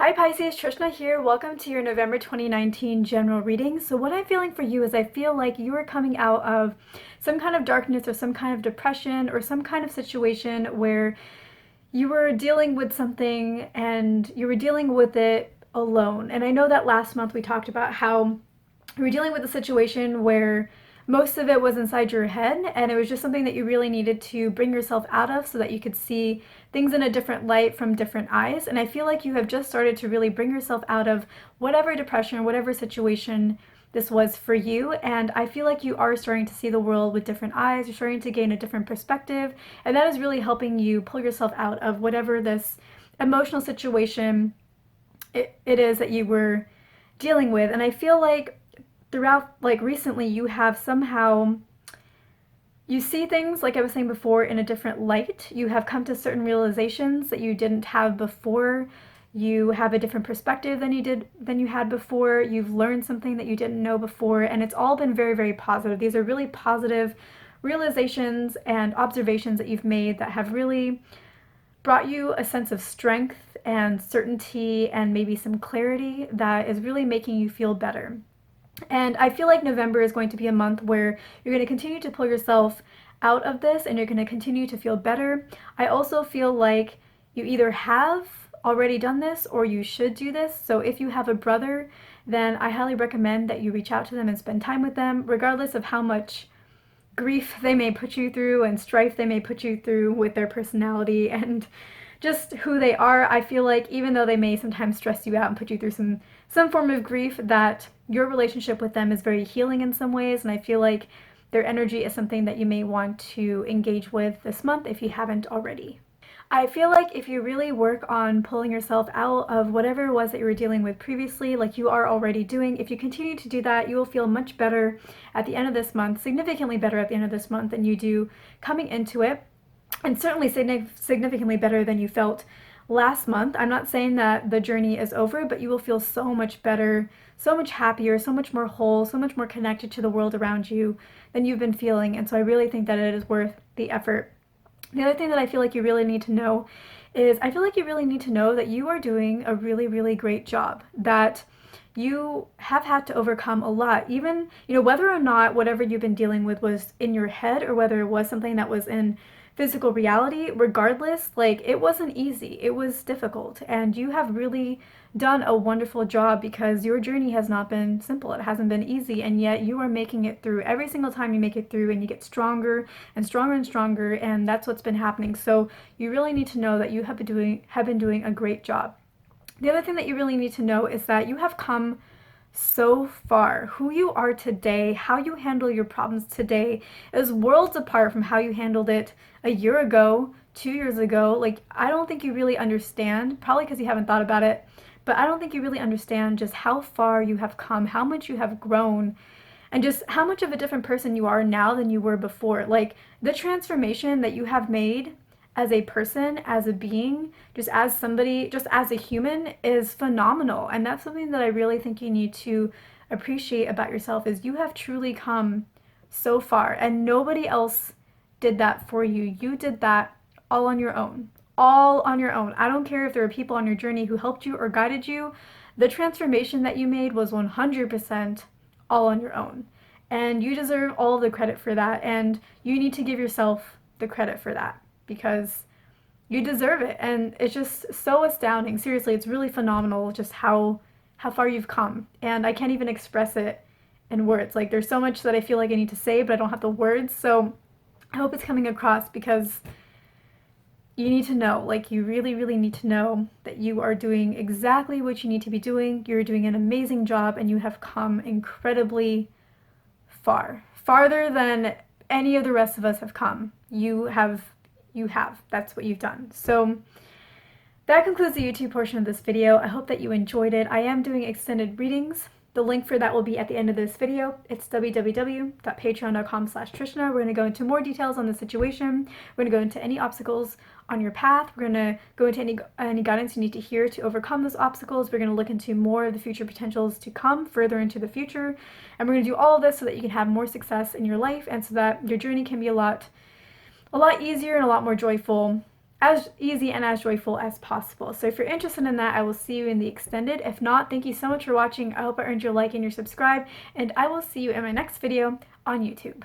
Hi Pisces, Trishna here. Welcome to your November 2019 general reading. So what I'm feeling for you is I feel like you are coming out of some kind of darkness or some kind of depression or some kind of situation where you were dealing with something and you were dealing with it alone. And I know that last month we talked about how you were dealing with a situation where most of it was inside your head and it was just something that you really needed to bring yourself out of so that you could see things in a different light from different eyes. And I feel like you have just started to really bring yourself out of whatever depression, whatever situation this was for you. And I feel like you are starting to see the world with different eyes. You're starting to gain a different perspective. And that is really helping you pull yourself out of whatever this emotional situation it is that you were dealing with. And I feel like throughout, like recently, you have somehow, you see things, like I was saying before, in a different light. You have come to certain realizations that you didn't have before. You have a different perspective than you had before. You've learned something that you didn't know before, and it's all been very, very positive. These are really positive realizations and observations that you've made that have really brought you a sense of strength and certainty and maybe some clarity that is really making you feel better. And I feel like November is going to be a month where you're going to continue to pull yourself out of this and you're going to continue to feel better. I also feel like you either have already done this or you should do this. So if you have a brother, then I highly recommend that you reach out to them and spend time with them, regardless of how much grief they may put you through and strife they may put you through with their personality and just who they are. I feel like even though they may sometimes stress you out and put you through some form of grief, that your relationship with them is very healing in some ways, and I feel like their energy is something that you may want to engage with this month if you haven't already. I feel like if you really work on pulling yourself out of whatever it was that you were dealing with previously, like you are already doing, if you continue to do that, you will feel much better at the end of this month, significantly better at the end of this month than you do coming into it, and certainly significantly better than you felt last month. I'm not saying that the journey is over, but you will feel so much better, so much happier, so much more whole, so much more connected to the world around you than you've been feeling. And so I really think that it is worth the effort. The other thing that I feel like you really need to know is I feel like you really need to know that you are doing a really, really great job, that you have had to overcome a lot, even, whether or not whatever you've been dealing with was in your head or whether it was something that was in physical reality. Regardless, like, it wasn't easy, it was difficult, and you have really done a wonderful job because your journey has not been simple. It hasn't been easy, and yet you are making it through. Every single time you make it through and you get stronger and stronger and stronger, and that's what's been happening. So you really need to know that you have been doing a great job. The other thing that you really need to know is that you have come so far. Who you are today, how you handle your problems today, is worlds apart from how you handled it a year ago, 2 years ago. Like, I don't think you really understand, probably because you haven't thought about it, but I don't think you really understand just how far you have come, how much you have grown, and just how much of a different person you are now than you were before. Like, the transformation that you have made as a person, as a being, just as somebody, just as a human, is phenomenal. And that's something that I really think you need to appreciate about yourself, is you have truly come so far and nobody else did that for you. You did that all on your own. All on your own. I don't care if there are people on your journey who helped you or guided you. The transformation that you made was 100% all on your own. And you deserve all of the credit for that. And you need to give yourself the credit for that, because you deserve it. And it's just so astounding. Seriously, it's really phenomenal just how far you've come. And I can't even express it in words. Like, there's so much that I feel like I need to say, but I don't have the words. So I hope it's coming across, because you need to know, like, you really, really need to know that you are doing exactly what you need to be doing. You're doing an amazing job, and you have come incredibly far. Farther than any of the rest of us have come. You have. That's what you've done. So that concludes the YouTube portion of this video. I hope that you enjoyed it. I am doing extended readings. The link for that will be at the end of this video. It's www.patreon.com/Trishna. We're going to go into more details on the situation. We're going to go into any obstacles on your path. We're going to go into any guidance you need to hear to overcome those obstacles. We're going to look into more of the future potentials to come further into the future. And we're going to do all of this so that you can have more success in your life and so that your journey can be a lot easier and a lot more joyful as easy and as joyful as possible. So if you're interested in that, I will see you in the extended. If not, thank you so much for watching. I hope I earned your like and your subscribe, and I will see you in my next video on YouTube.